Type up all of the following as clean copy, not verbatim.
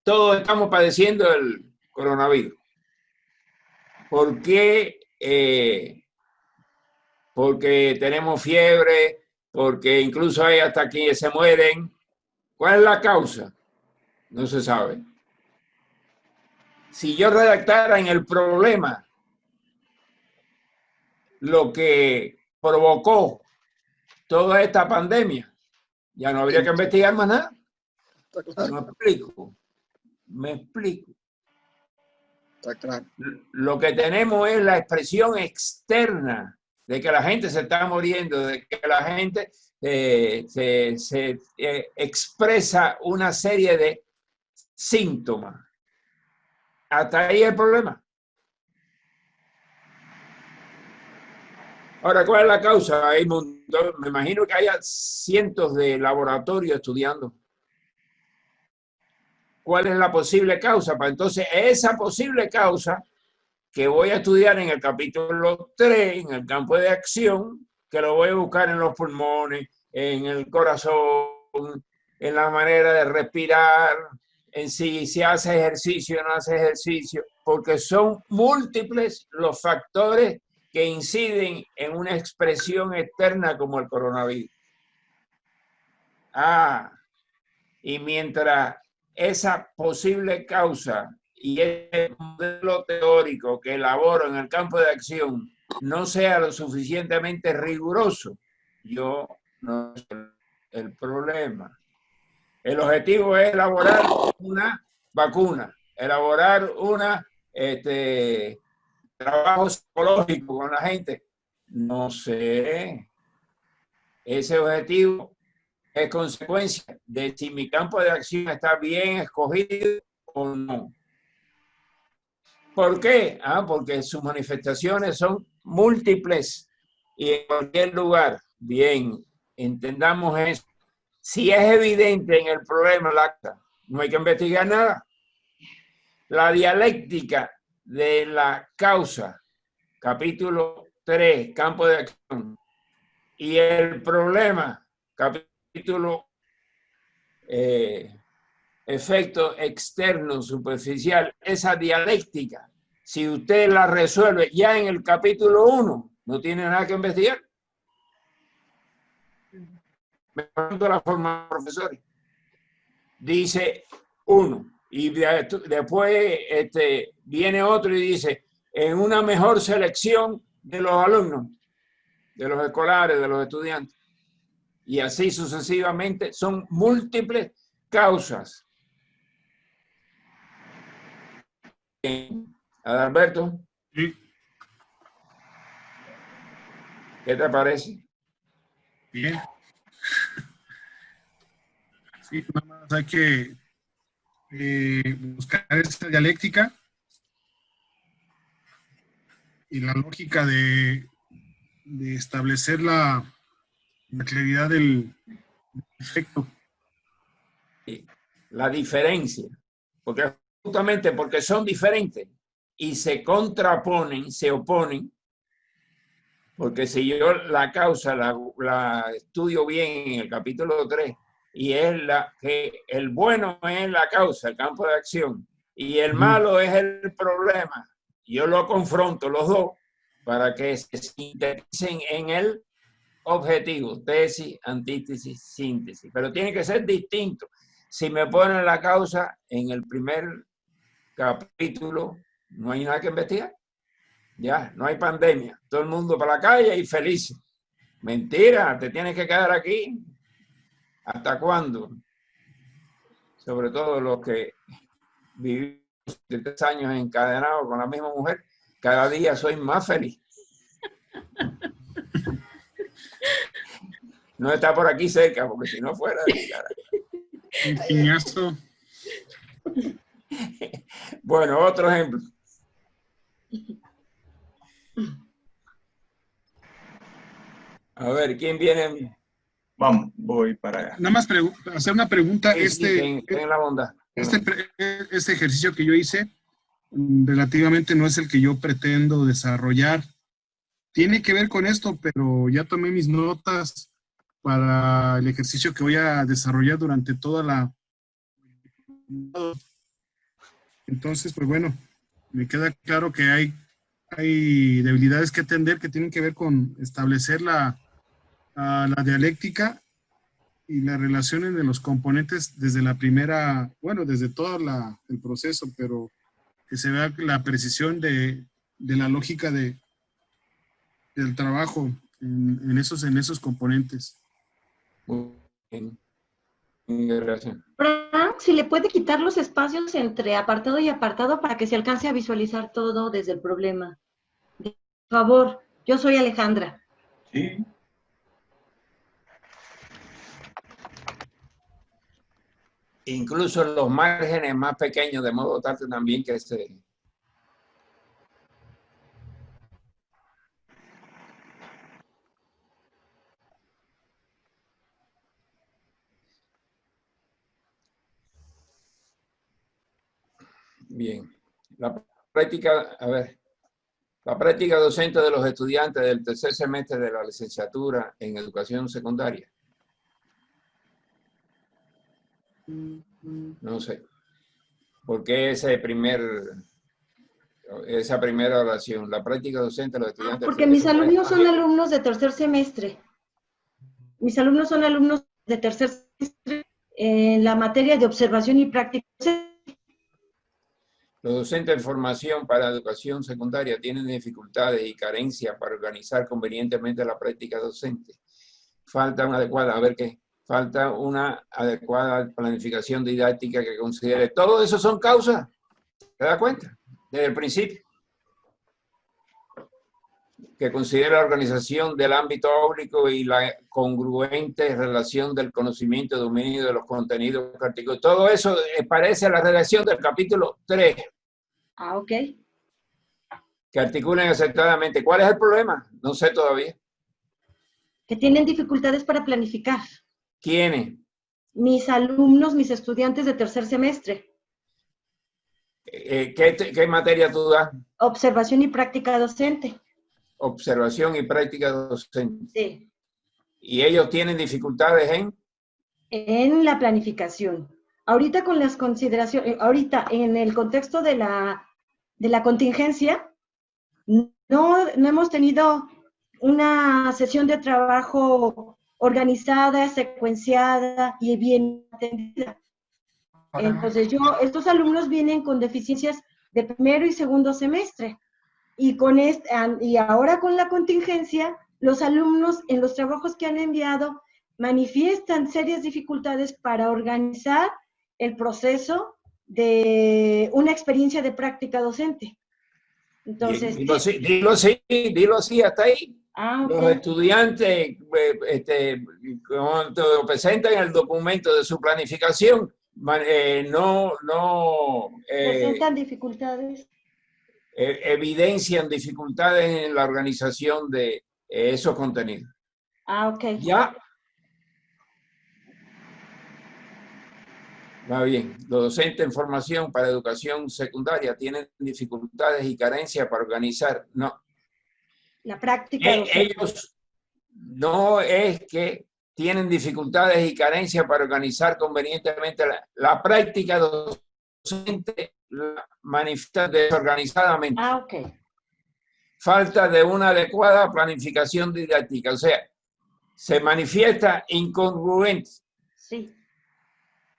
todos estamos padeciendo el coronavirus? ¿Por qué? Porque tenemos fiebre, porque incluso hay hasta quienes se mueren. ¿Cuál es la causa? No se sabe. Si yo redactara en el problema lo que provocó toda esta pandemia, ya no habría que investigar más nada. Me explico. Me explico. Está claro. Lo que tenemos es la expresión externa de que la gente se está muriendo, de que la gente se expresa una serie de síntomas. Hasta ahí el problema. Ahora, ¿cuál es la causa? Me imagino que haya cientos de laboratorios estudiando. ¿Cuál es la posible causa? Pues entonces, esa posible causa que voy a estudiar en el capítulo 3, en el campo de acción, que lo voy a buscar en los pulmones, en el corazón, en la manera de respirar, en si hace ejercicio o no hace ejercicio, porque son múltiples los factores que inciden en una expresión externa como el coronavirus. Y mientras esa posible causa y el modelo teórico que elaboro en el campo de acción no sea lo suficientemente riguroso, yo no sé el problema. El objetivo es elaborar una vacuna, elaborar una trabajo psicológico con la gente. No sé. Ese objetivo es consecuencia de si mi campo de acción está bien escogido o no. ¿Por qué? Porque sus manifestaciones son múltiples y en cualquier lugar. Bien, entendamos eso. Si es evidente en el problema, no hay que investigar nada. La dialéctica de la causa, capítulo 3, campo de acción, y el problema, capítulo efecto externo superficial, esa dialéctica, si usted la resuelve ya en el capítulo 1, no tiene nada que investigar. Me pregunto la forma, profesores. Dice 1 y después viene otro y dice en una mejor selección de los alumnos, de los escolares, de los estudiantes. Y así sucesivamente, son múltiples causas. Adalberto, sí. ¿Qué te parece? Bien. Sí, nada más hay que buscar esa dialéctica y la lógica de establecer la claridad del efecto. La diferencia, porque justamente porque son diferentes y se contraponen, se oponen, porque si yo la causa la estudio bien en el capítulo 3 y es que el bueno es la causa, el campo de acción, y el malo es el problema, yo lo confronto los dos para que se sinteticen en el objetivo, tesis, antítesis, síntesis, pero tiene que ser distinto. Si me ponen la causa en el primer capítulo, no hay nada que investigar. Ya, no hay pandemia. Todo el mundo para la calle y feliz. Mentira, te tienes que quedar aquí. ¿Hasta cuándo? Sobre todo los que vivimos 3 años encadenados con la misma mujer, cada día soy más feliz. No está por aquí cerca, porque si no fuera de mi cara. Ingeniazo. Bueno, otro ejemplo. A ver, ¿quién viene? Vamos, voy para allá. Nada más hacer una pregunta. Sí, ten la bondad. Este ejercicio que yo hice relativamente no es el que yo pretendo desarrollar. Tiene que ver con esto, pero ya tomé mis notas para el ejercicio que voy a desarrollar durante toda la... Entonces, pues bueno, me queda claro que hay debilidades que atender que tienen que ver con establecer la dialéctica y las relaciones de los componentes desde la primera, bueno, desde todo el proceso, pero que se vea la precisión de la lógica del trabajo en esos componentes. Muy bien. Gracias. Frank, si le puede quitar los espacios entre apartado y apartado para que se alcance a visualizar todo desde el problema. Por favor, yo soy Alejandra. Sí. Incluso los márgenes más pequeños, de modo tal también que se... Bien. La práctica, a ver, la práctica docente de los estudiantes del tercer semestre de la licenciatura en educación secundaria. No sé. ¿Por qué esa primera oración? La práctica docente de los estudiantes... Porque mis alumnos son alumnos de tercer semestre. Mis alumnos son alumnos de tercer semestre en la materia de observación y práctica. Los docentes de formación para educación secundaria tienen dificultades y carencias para organizar convenientemente la práctica docente. Falta una adecuada planificación didáctica que considere. Todo eso son causas. ¿Te das cuenta? Desde el principio. Que considere la organización del ámbito áulico y la congruente relación del conocimiento y dominio de los contenidos artículos. Todo eso parece la redacción del capítulo 3. Ah, ok. Que articulen acertadamente. ¿Cuál es el problema? No sé todavía. Que tienen dificultades para planificar. ¿Quiénes? Mis alumnos, mis estudiantes de tercer semestre. ¿Qué materia tú das? Observación y práctica docente. Observación y práctica docente. Sí. ¿Y ellos tienen dificultades en la planificación? Ahorita con las consideraciones, ahorita en el contexto de la contingencia, no hemos tenido una sesión de trabajo organizada, secuenciada y bien atendida. Entonces estos alumnos vienen con deficiencias de primero y segundo semestre. Y ahora con la contingencia, los alumnos en los trabajos que han enviado manifiestan serias dificultades para organizar el proceso de una experiencia de práctica docente. Entonces, dilo así, hasta ahí. Ah, okay. Los estudiantes, cuando presentan el documento de su planificación, presentan dificultades. Evidencian dificultades en la organización de esos contenidos. Ah, ok. Ya. Va bien. Los docentes en formación para educación secundaria tienen dificultades y carencias para organizar. No. La práctica. Ellos no es que tienen dificultades y carencias para organizar convenientemente la práctica docente, la manifiestan desorganizadamente. Ah, ok. Falta de una adecuada planificación didáctica, o sea, se manifiesta incongruente. Sí.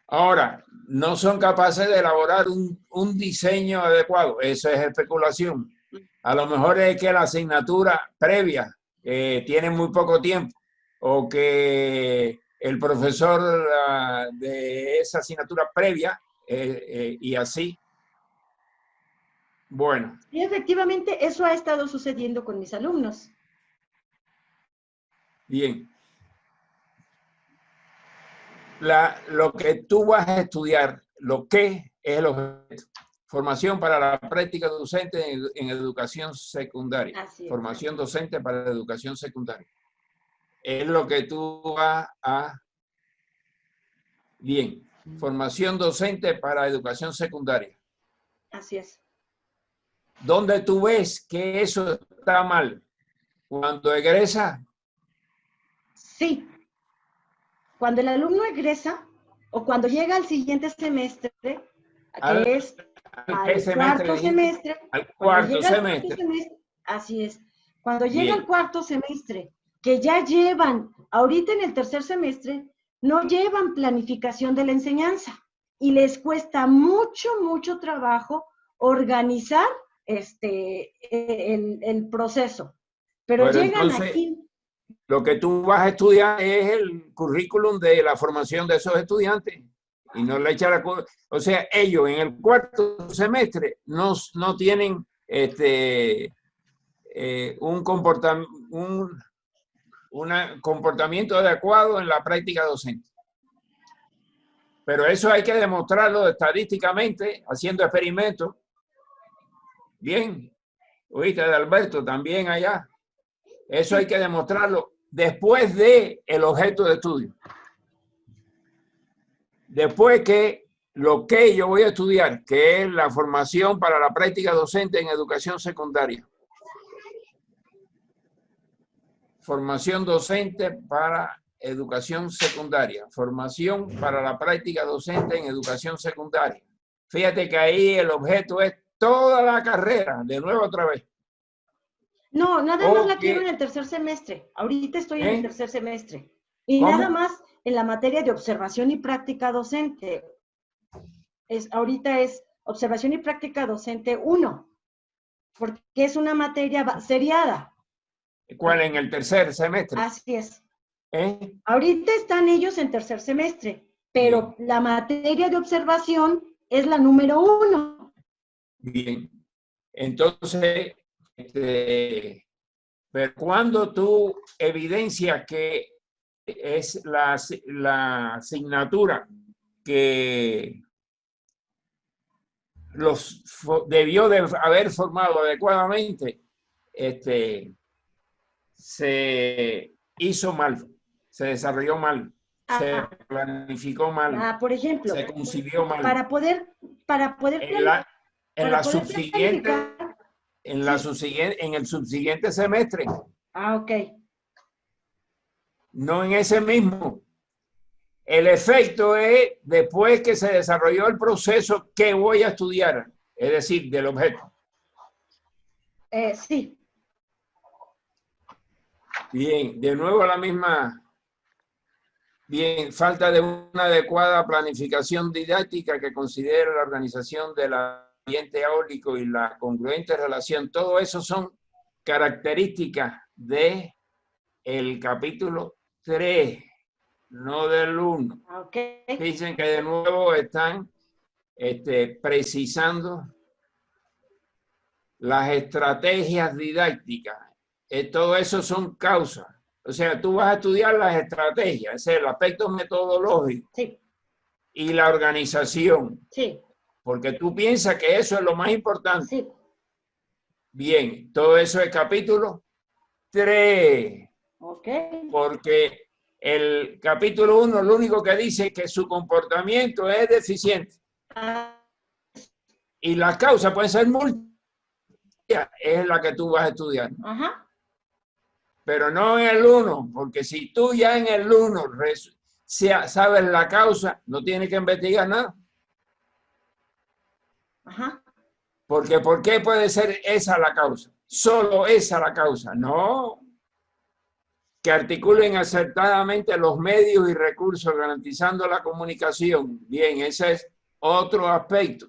Ahora, no son capaces de elaborar un diseño adecuado. Eso es especulación. A lo mejor es que la asignatura previa tiene muy poco tiempo o que el profesor de esa asignatura previa y así. Bueno. Y efectivamente eso ha estado sucediendo con mis alumnos. Bien. Lo que tú vas a estudiar, lo que es el objeto. Formación para la práctica docente en educación secundaria. Así es. Formación docente para la educación secundaria. Es lo que tú vas a... Bien. Formación docente para educación secundaria. Así es. ¿Dónde tú ves que eso está mal? ¿Cuando egresa? Sí. Cuando el alumno egresa o cuando llega al siguiente semestre, ¿Qué semestre cuarto dijiste? semestre. Al Cuando cuarto llega al semestre. así es. Cuando llega Bien. al cuarto semestre, que ya llevan, ahorita en el tercer semestre, no llevan planificación de la enseñanza y les cuesta mucho, mucho trabajo organizar el proceso. Pero Pero llegan entonces, aquí. lo que tú vas a estudiar es el currículum de la formación de esos estudiantes y no le echa la culpa. O sea, ellos en el cuarto semestre no tienen un comportamiento adecuado en la práctica docente. Pero eso hay que demostrarlo estadísticamente, haciendo experimentos. Bien, oíste, de Alberto, también allá. Eso hay que demostrarlo después del objeto de estudio. Después que lo que yo voy a estudiar, que es la formación para la práctica docente en educación secundaria. Formación docente para educación secundaria. Formación para la práctica docente en educación secundaria. Fíjate que ahí el objeto es toda la carrera, de nuevo otra vez. No, nada más la quiero en el tercer semestre. Ahorita estoy en el tercer semestre. Y ¿Cómo? nada más en la materia de observación y práctica docente. Ahorita es observación y práctica docente 1, porque es una materia seriada. ¿Cuál? En el tercer semestre. Así es. ¿Eh? Ahorita están ellos en tercer semestre, pero la materia de observación es la número 1. Bien. Entonces, pero cuando tú evidencias que es la asignatura que debió de haber formado adecuadamente, se hizo mal, se desarrolló mal, se planificó mal, por ejemplo, se concibió mal. para poder en el subsiguiente semestre. Ok. No en ese mismo. El efecto es después que se desarrolló el proceso que voy a estudiar, es decir, del objeto. Sí. Bien, de nuevo la misma. Bien, falta de una adecuada planificación didáctica que considere la organización del ambiente eólico y la congruente relación. Todo eso son características de el capítulo 3, no del 1. Okay. Dicen que de nuevo están precisando las estrategias didácticas. Todo eso son causas. O sea, tú vas a estudiar las estrategias, es el aspecto metodológico. Sí. Y la organización. Sí. Porque tú piensas que eso es lo más importante. Sí. Bien, todo eso es capítulo 3. Ok. Porque el capítulo 1 lo único que dice es que su comportamiento es deficiente. Y las causas pueden ser múltiples. Es la que tú vas a estudiar. Ajá. Pero no en el 1, porque si tú ya en el 1 sabes la causa, no tienes que investigar nada. Ajá. Porque ¿por qué puede ser esa la causa? Solo esa la causa. No. Que articulen acertadamente los medios y recursos garantizando la comunicación. Bien, ese es otro aspecto.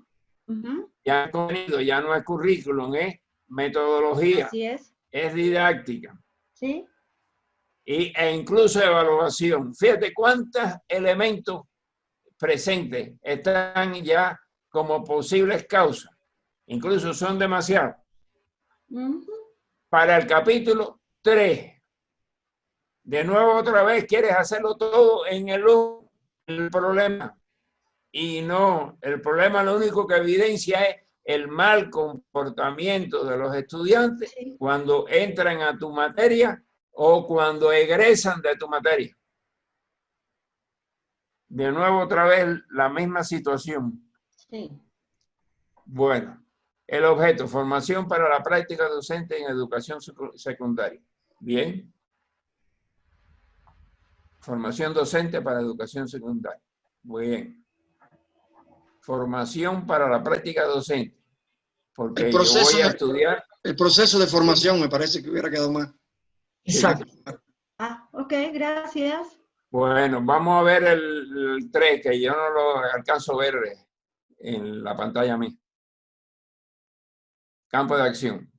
Ya contenido, ya no es currículum, es metodología. Así es. Es didáctica. Sí. E incluso evaluación. Fíjate cuántos elementos presentes están ya como posibles causas. Incluso son demasiados. Para el capítulo 3. De nuevo, otra vez, quieres hacerlo todo en el problema. Y no, el problema lo único que evidencia es el mal comportamiento de los estudiantes cuando entran a tu materia o cuando egresan de tu materia. De nuevo, otra vez, la misma situación. Sí. Bueno, el objeto, formación para la práctica docente en educación secundaria. Bien. Formación docente para educación secundaria. Muy bien. Formación para la práctica docente. Porque El yo proceso voy a de- estudiar. El proceso de formación me parece que hubiera quedado más. Exacto. Ah, ok, gracias. Bueno, vamos a ver el 3, que yo no lo alcanzo a ver en la pantalla mía. Campo de acción.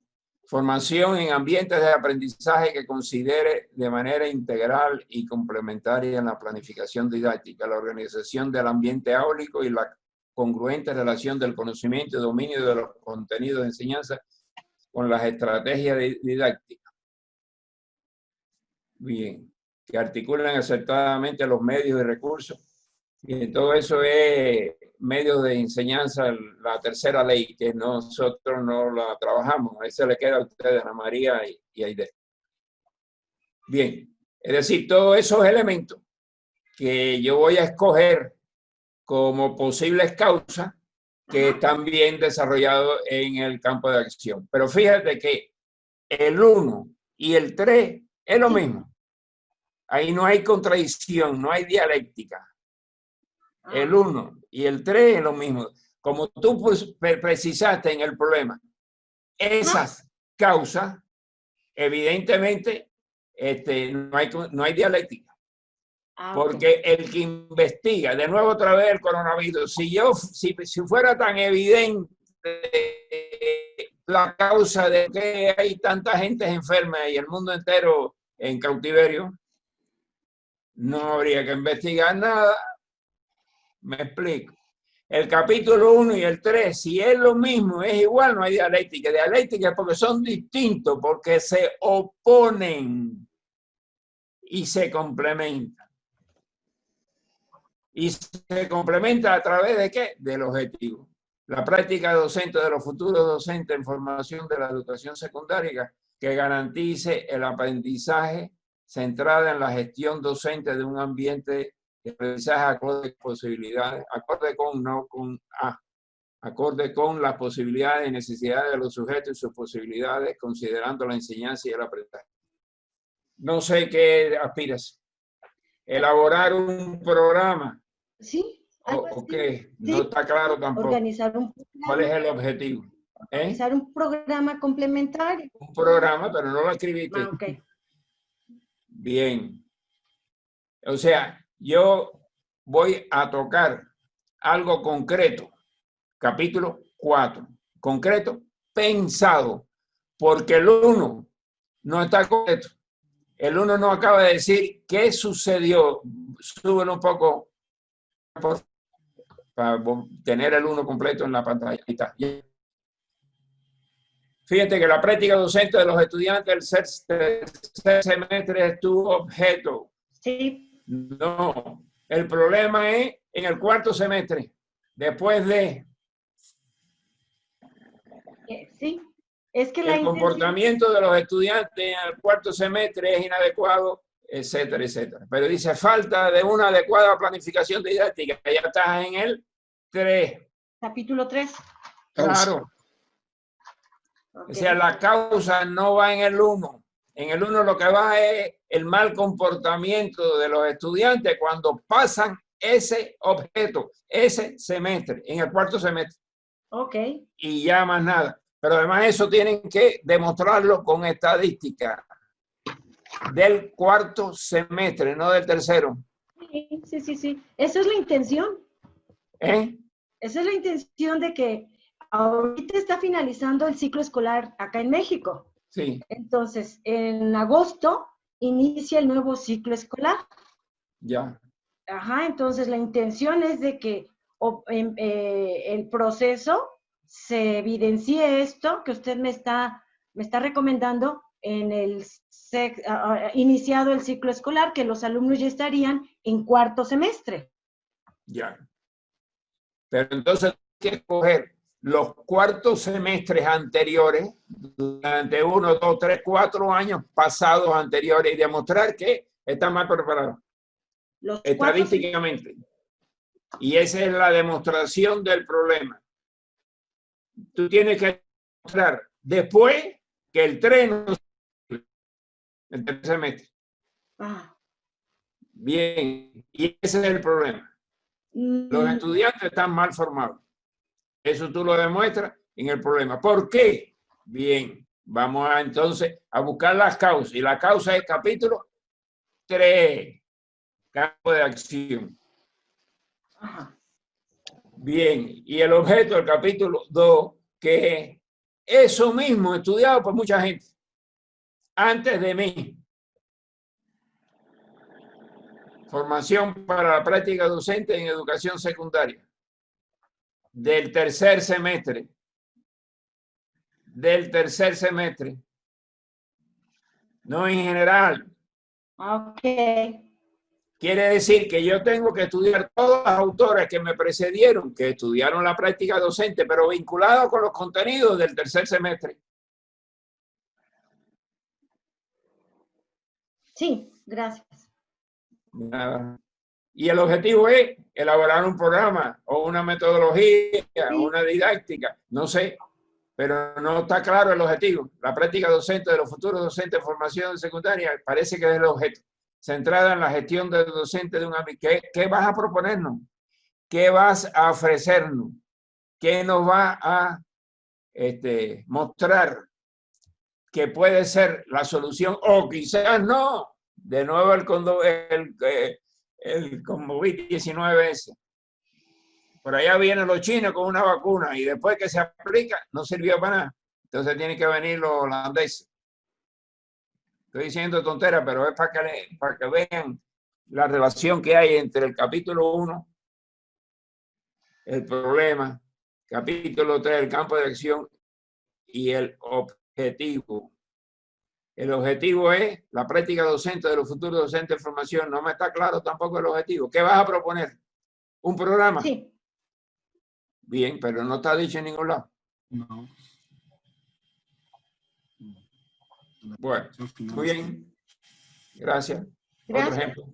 Formación en ambientes de aprendizaje que considere de manera integral y complementaria en la planificación didáctica, la organización del ambiente áulico y la congruente relación del conocimiento y dominio de los contenidos de enseñanza con las estrategias didácticas. Bien, que articulan acertadamente los medios y recursos. Y todo eso es medios de enseñanza, la tercera ley, que nosotros no la trabajamos. Esa le queda a ustedes, Ana María y Aide. Bien, es decir, todos esos elementos que yo voy a escoger como posibles causas que están bien desarrollados en el campo de acción. Pero fíjate que el 1 y el 3 es lo mismo. Ahí no hay contradicción, no hay dialéctica. El 1 y el 3 es lo mismo. Como tú precisaste en el problema, esas causas, evidentemente, no hay dialéctica. Porque el que investiga, de nuevo otra vez el coronavirus, si fuera tan evidente la causa de que hay tanta gente enferma y el mundo entero en cautiverio, no habría que investigar nada. Me explico. El capítulo 1 y el 3, si es lo mismo, es igual, no hay dialéctica. Dialéctica es porque son distintos, porque se oponen y se complementan. ¿Y se complementa a través de qué? Del objetivo. La práctica docente de los futuros docentes en formación de la educación secundaria que garantice el aprendizaje centrada en la gestión docente de un ambiente de aprendizaje acorde con posibilidades, acorde con las posibilidades y necesidades de los sujetos y sus posibilidades, considerando la enseñanza y el aprendizaje. No sé qué aspiras. Elaborar un programa. Sí, algo ¿O así. qué? Sí. No está claro tampoco. Organizar un programa. ¿Cuál es el objetivo? Organizar un programa complementario. Un programa, pero no lo escribiste. Ah, ok. Bien. O sea, yo voy a tocar algo concreto. Capítulo 4. Concreto, pensado. Porque el 1 no está concreto. El 1 no acaba de decir qué sucedió. Súbelo un poco para tener el 1 completo en la pantalla. Ahí está. Fíjate que la práctica docente de los estudiantes del tercer semestre es tu objeto. Sí. No, el problema es en el cuarto semestre, después de... Sí, es que el comportamiento de los estudiantes en el cuarto semestre es inadecuado, etcétera, etcétera. Pero dice falta de una adecuada planificación didáctica. Ya estás en el 3. Capítulo 3. Claro. Okay. O sea, la causa no va en el 1. En el 1 lo que va es el mal comportamiento de los estudiantes cuando pasan ese objeto, ese semestre, en el cuarto semestre. Ok. Y ya más nada. Pero además eso tienen que demostrarlo con estadística del cuarto semestre, no del tercero. Sí. Esa es la intención. Esa es la intención de que ahorita está finalizando el ciclo escolar acá en México. Sí. Entonces, en agosto inicia el nuevo ciclo escolar. Ya. Ajá, entonces la intención es de que el proceso se evidencie esto que usted me está recomendando en el iniciado el ciclo escolar, que los alumnos ya estarían en cuarto semestre. Ya. Pero entonces hay que escoger los cuartos semestres anteriores durante 1, 2, 3, 4 años pasados anteriores y demostrar que están mal preparados estadísticamente. Y esa es la demostración del problema. Tú tienes que demostrar después que el 3 no el tercer semestre. Bien, y ese es el problema. Los estudiantes están mal formados. Eso tú lo demuestras en el problema. ¿Por qué? Bien, vamos entonces a buscar las causas. Y la causa es capítulo 3, campo de acción. Ajá. Bien, y el objeto del capítulo 2, que es eso mismo estudiado por mucha gente antes de mí. Formación para la práctica docente en educación secundaria. Del tercer semestre. No en general. Ok. Quiere decir que yo tengo que estudiar todos los autores que me precedieron, que estudiaron la práctica docente, pero vinculado con los contenidos del tercer semestre. Sí, gracias. Nada. Y el objetivo es elaborar un programa o una metodología o una didáctica, no sé, pero no está claro el objetivo. La práctica docente de los futuros docentes de formación secundaria parece que es el objeto, centrada en la gestión del docente de un ámbito. ¿Qué vas a proponernos? ¿Qué vas a ofrecernos? ¿Qué nos va a mostrar que puede ser la solución o quizás no? De nuevo el COVID-19 ese. Por allá vienen los chinos con una vacuna y después que se aplica no sirvió para nada. Entonces tienen que venir los holandeses. Estoy diciendo tonteras, pero es para que vean la relación que hay entre el capítulo 1, el problema, capítulo 3, el campo de acción y el objetivo. El objetivo es la práctica docente de los futuros docentes de formación. No me está claro tampoco el objetivo. ¿Qué vas a proponer? ¿Un programa? Sí. Bien, pero no está dicho en ningún lado. No. Bueno, muy bien. Gracias. Gracias. Otro ejemplo.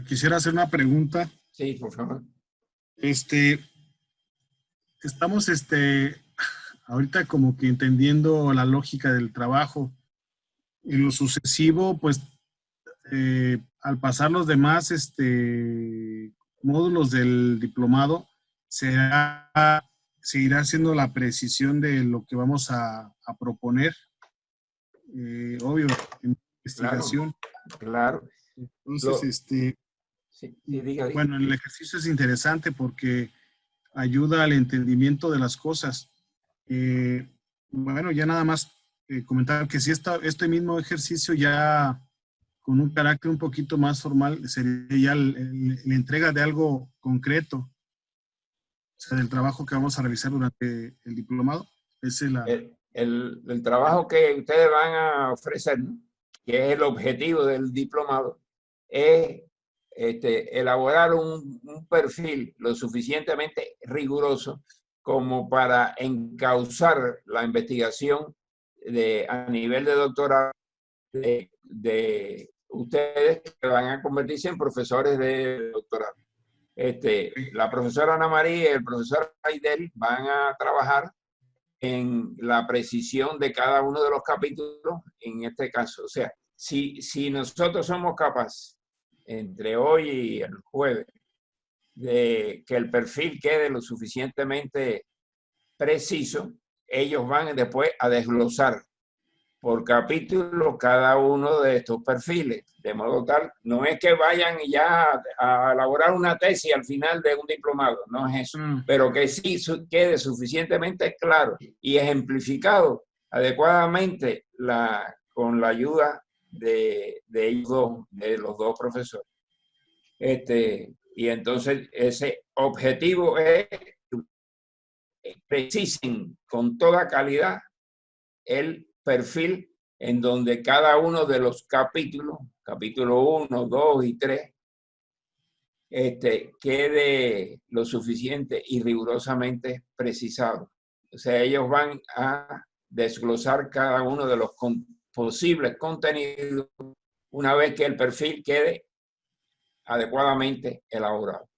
Quisiera hacer una pregunta. Sí, por favor. Estamos ahorita como que entendiendo la lógica del trabajo. En lo sucesivo, pues, al pasar los demás módulos del diplomado, se irá haciendo la precisión de lo que vamos a proponer. Obvio, en investigación. Claro. Entonces, sí, diga. Bueno, el ejercicio es interesante porque ayuda al entendimiento de las cosas. Bueno, ya nada más comentar que si este mismo ejercicio ya con un carácter un poquito más formal sería ya la entrega de algo concreto, o sea, del trabajo que vamos a realizar durante el diplomado. Ese es el trabajo que ustedes van a ofrecer, ¿no? Que es el objetivo del diplomado, es elaborar un perfil lo suficientemente riguroso como para encauzar la investigación a nivel de doctorado de ustedes que van a convertirse en profesores de doctorado. La profesora Ana María y el profesor Aidel van a trabajar en la precisión de cada uno de los capítulos en este caso. O sea, si nosotros somos capaces entre hoy y el jueves de que el perfil quede lo suficientemente preciso, ellos van después a desglosar por capítulo cada uno de estos perfiles, de modo tal, no es que vayan ya a elaborar una tesis al final de un diplomado, no es eso, pero que sí quede suficientemente claro y ejemplificado adecuadamente con la ayuda de ellos dos, de los dos profesores. Y entonces ese objetivo es que precisen con toda calidad el perfil en donde cada uno de los capítulos, capítulo 1, 2 y 3, quede lo suficiente y rigurosamente precisado. O sea, ellos van a desglosar cada uno de los posibles contenidos una vez que el perfil quede adecuadamente elaborado.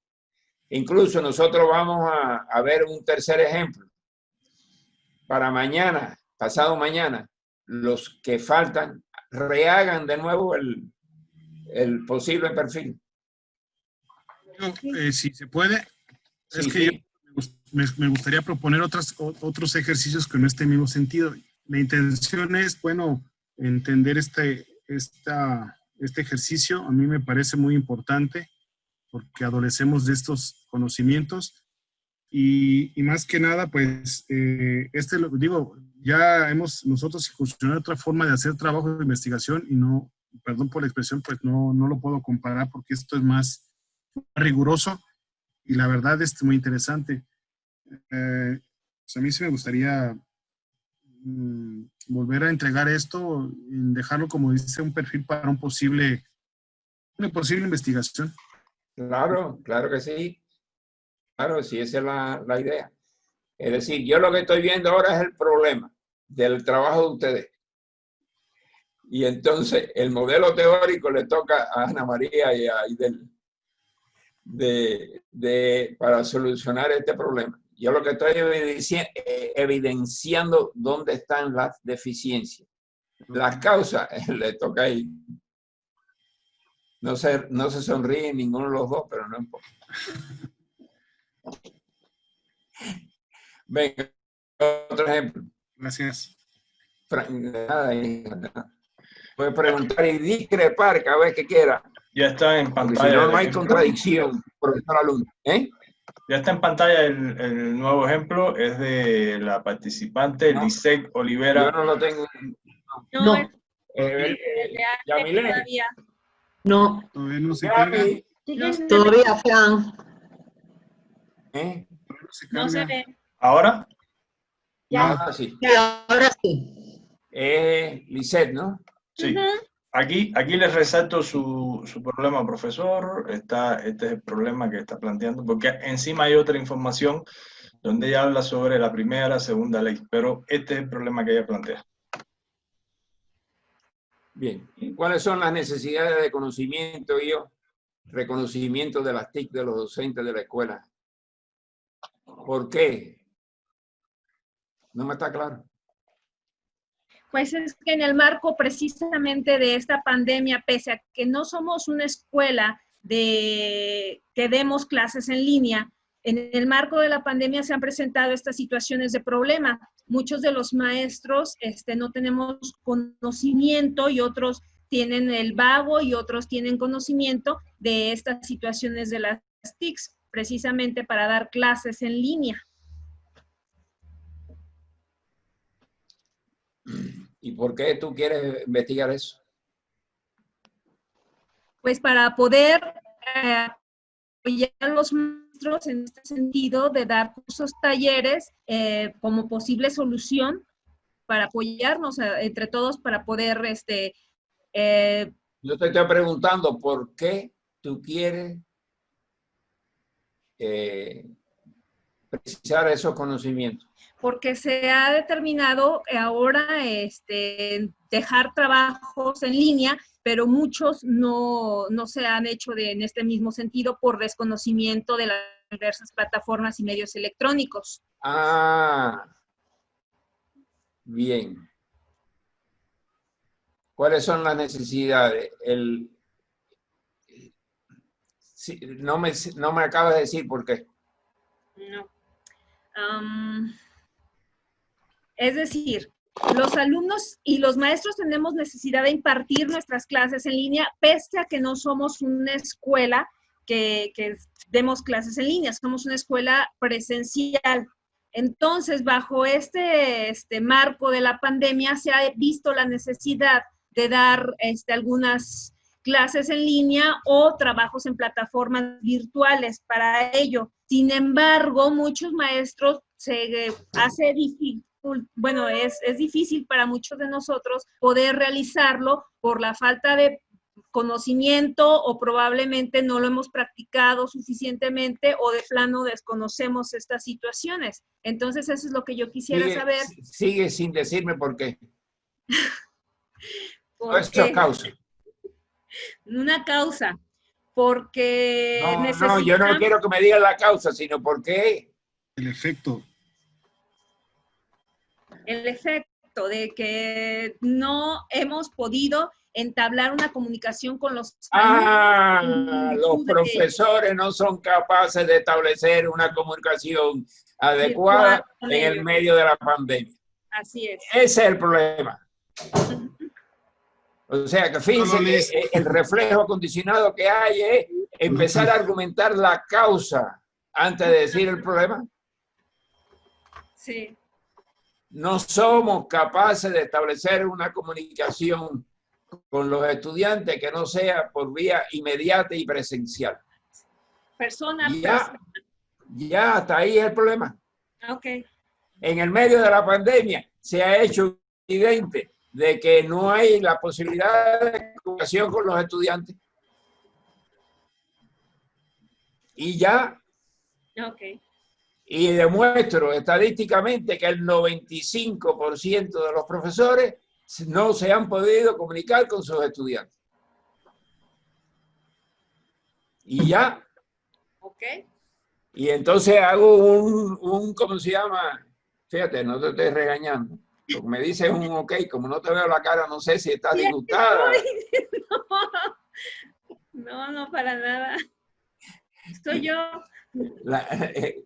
Incluso nosotros vamos a ver un tercer ejemplo. Para mañana, pasado mañana, los que faltan rehagan de nuevo el posible perfil. Si se puede, Sí, es que sí. me gustaría proponer otros ejercicios con este mismo sentido. La intención es, bueno, entender este ejercicio. A mí me parece muy importante porque adolecemos de estos conocimientos y más que nada, pues, ya hemos nosotros incursionado otra forma de hacer trabajo de investigación y no, perdón por la expresión, pues no lo puedo comparar porque esto es más riguroso y la verdad es muy interesante. Pues a mí sí me gustaría volver a entregar esto, dejarlo, como dice, un perfil para una posible investigación. Claro, claro que sí. Claro, sí, esa es la idea. Es decir, yo lo que estoy viendo ahora es el problema del trabajo de ustedes. Y entonces el modelo teórico le toca a Ana María y a Aidel para solucionar este problema. Yo lo que estoy evidenciando dónde están las deficiencias. Las causas le toca ahí. No se sonríen ninguno de los dos, pero no importa. Venga, otro ejemplo. Gracias. Puede preguntar y discrepar cada vez que quiera. Ya está en Porque si pantalla. no, no hay contradicción, profesor-alumno. Ya está en pantalla el nuevo ejemplo. Es de la participante No, Lisette Olivera. yo no lo tengo. No, Yamile. todavía. No, Todavía no se carga. Siguen- todavía, Fran. No se ve. ¿Ahora? Ya. Ahora sí. Sí, ahora sí. Lisette, ¿no? Sí. Ujú. Aquí les resalto su problema, profesor. Este es el problema que está planteando, porque encima hay otra información donde ella habla sobre la primera, segunda ley, pero este es el problema que ella plantea. Bien. ¿Cuáles son las necesidades de conocimiento, reconocimiento de las TIC de los docentes de la escuela? ¿Por qué? No me está claro. Pues es que en el marco precisamente de esta pandemia, pese a que no somos una escuela que demos clases en línea, en el marco de la pandemia se han presentado estas situaciones de problema. Muchos de los maestros no tenemos conocimiento y otros tienen el vago y otros tienen conocimiento de estas situaciones de las TICs, precisamente para dar clases en línea. ¿Y por qué tú quieres investigar eso? Pues para poder apoyar a los maestros en este sentido de dar cursos, talleres como posible solución para apoyarnos entre todos para poder Yo te estoy preguntando por qué tú quieres precisar esos conocimientos. porque se ha determinado ahora dejar trabajos en línea, pero muchos no se han hecho en este mismo sentido por desconocimiento de las diversas plataformas y medios electrónicos. Ah, bien. ¿Cuáles son las necesidades? Sí, no me acabas de decir por qué. No. Es decir, los alumnos y los maestros tenemos necesidad de impartir nuestras clases en línea, pese a que no somos una escuela que demos clases en línea, somos una escuela presencial. Entonces, bajo este marco de la pandemia, se ha visto la necesidad de dar algunas clases en línea o trabajos en plataformas virtuales para ello. Sin embargo, muchos maestros se hace difícil. Bueno, es difícil para muchos de nosotros poder realizarlo por la falta de desconocimiento o probablemente no lo hemos practicado suficientemente o de plano desconocemos estas situaciones. Entonces, eso es lo que yo quisiera saber. Sigue sin decirme por qué. ¿Por Eso qué? es causa. Una causa. Porque No, yo no quiero que me digas la causa, sino por qué. El efecto. El efecto de que no hemos podido entablar una comunicación con los alumnos. Los profesores no son capaces de establecer una comunicación adecuada en el medio de la pandemia. Así es. Ese es el problema. O sea, que fíjense que el reflejo acondicionado que hay es empezar a argumentar la causa antes de decir el problema. Sí. No somos capaces de establecer una comunicación con los estudiantes que no sea por vía inmediata y presencial. Persona. Ya hasta ahí es el problema. Ok. En el medio de la pandemia se ha hecho evidente de que no hay la posibilidad de comunicación con los estudiantes. Y ya. Ok. Y demuestro estadísticamente que el 95% de los profesores no se han podido comunicar con sus estudiantes. Y ya. Ok. Y entonces hago ¿cómo se llama? Fíjate, no te estoy regañando. Porque me dices un ok, como no te veo la cara, no sé si estás disgustada. No, para nada. Estoy yo.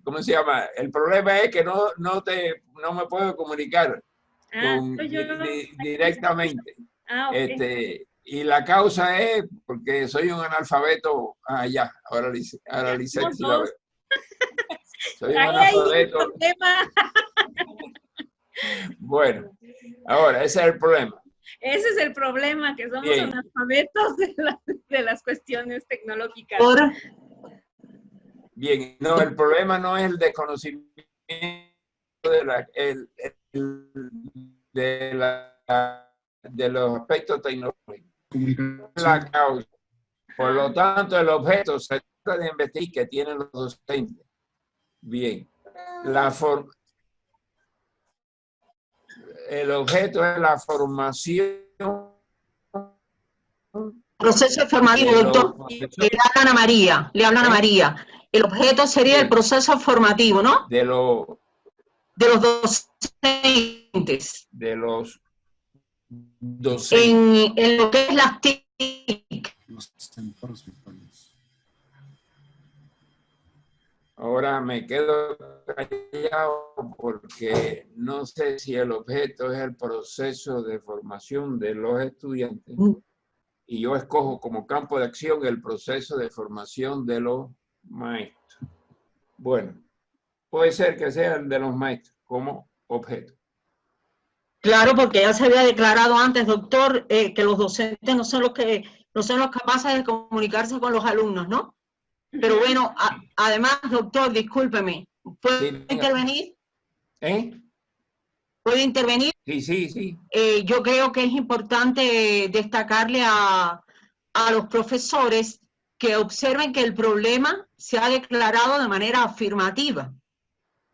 ¿Cómo se llama? El problema es que no me puedo comunicar directamente. Okay. Y la causa es porque soy un analfabeto. Ya, ahora Lisette sí la veo. Soy un analfabeto. Bueno, ahora, ese es el problema. Ese es el problema, que somos analfabetos de las cuestiones tecnológicas. Bien, no, el problema no es el desconocimiento de los aspectos tecnológicos. La causa. Por lo tanto, el objeto se trata de investigar que tienen los docentes. Bien. El objeto es la formación. Proceso formativo, doctor. Le hablan a María. El objeto sería el proceso formativo, ¿no? De los docentes. De los docentes. En lo que es las TIC. Ahora me quedo callado porque no sé si el objeto es el proceso de formación de los estudiantes y yo escojo como campo de acción el proceso de formación de los maestros. Bueno, puede ser que sea el de los maestros como objeto. Claro, porque ya se había declarado antes, doctor, que los docentes no son los capaces de comunicarse con los alumnos, ¿no? Pero bueno, además, doctor, discúlpeme, ¿puede intervenir? ¿Puede intervenir? Sí. Yo creo que es importante destacarle a los profesores que observen que el problema se ha declarado de manera afirmativa,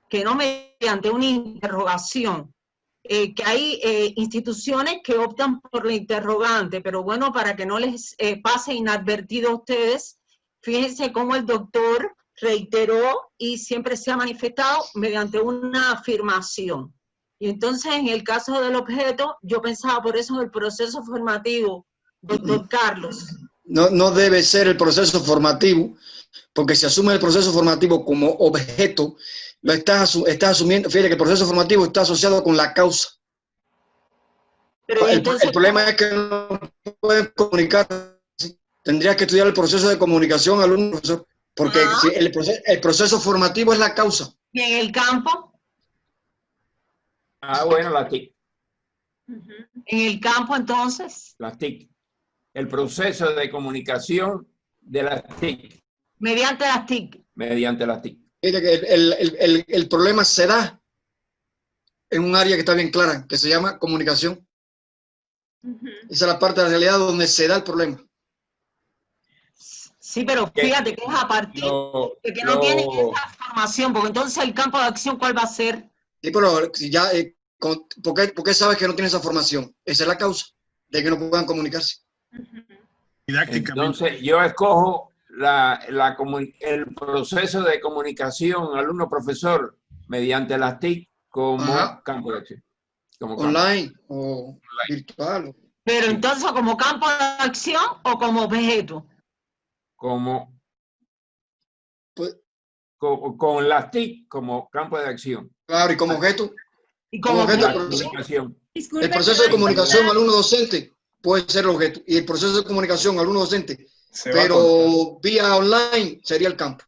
que no mediante una interrogación. Que hay instituciones que optan por la interrogante, pero bueno, para que no les pase inadvertido a ustedes, fíjense cómo el doctor reiteró y siempre se ha manifestado mediante una afirmación. Y entonces, en el caso del objeto, yo pensaba por eso en el proceso formativo, doctor Carlos. No debe ser el proceso formativo, porque si asume el proceso formativo como objeto, lo estás asumiendo. Fíjate que el proceso formativo está asociado con la causa. Pero el problema es que no pueden comunicar. Tendrías que estudiar el proceso de comunicación alumno-profesor, porque si el proceso formativo es la causa. ¿Y en el campo? Bueno, las TIC. En el campo, entonces. Las TIC. El proceso de comunicación de las TIC. Mediante las TIC. Mediante las TIC. El problema se da en un área que está bien clara, que se llama comunicación. Esa es la parte de la realidad donde se da el problema. Sí, pero fíjate que es a partir de que no tienen esa formación, porque entonces el campo de acción, ¿cuál va a ser? Sí, pero si ya, ¿por qué sabes que no tienen esa formación? Esa es la causa de que no puedan comunicarse. Didácticamente. Entonces, yo escojo el proceso de comunicación alumno-profesor mediante las TIC como campo de acción. Online o virtual. Pero entonces, ¿como campo de acción o como objeto? Pues, con las TIC como campo de acción. claro, y como objeto. Y como objeto La el comunicación. el proceso de comunicación alumno-docente puede ser el objeto. Y el proceso de comunicación alumno-docente, pero vía online sería el campo.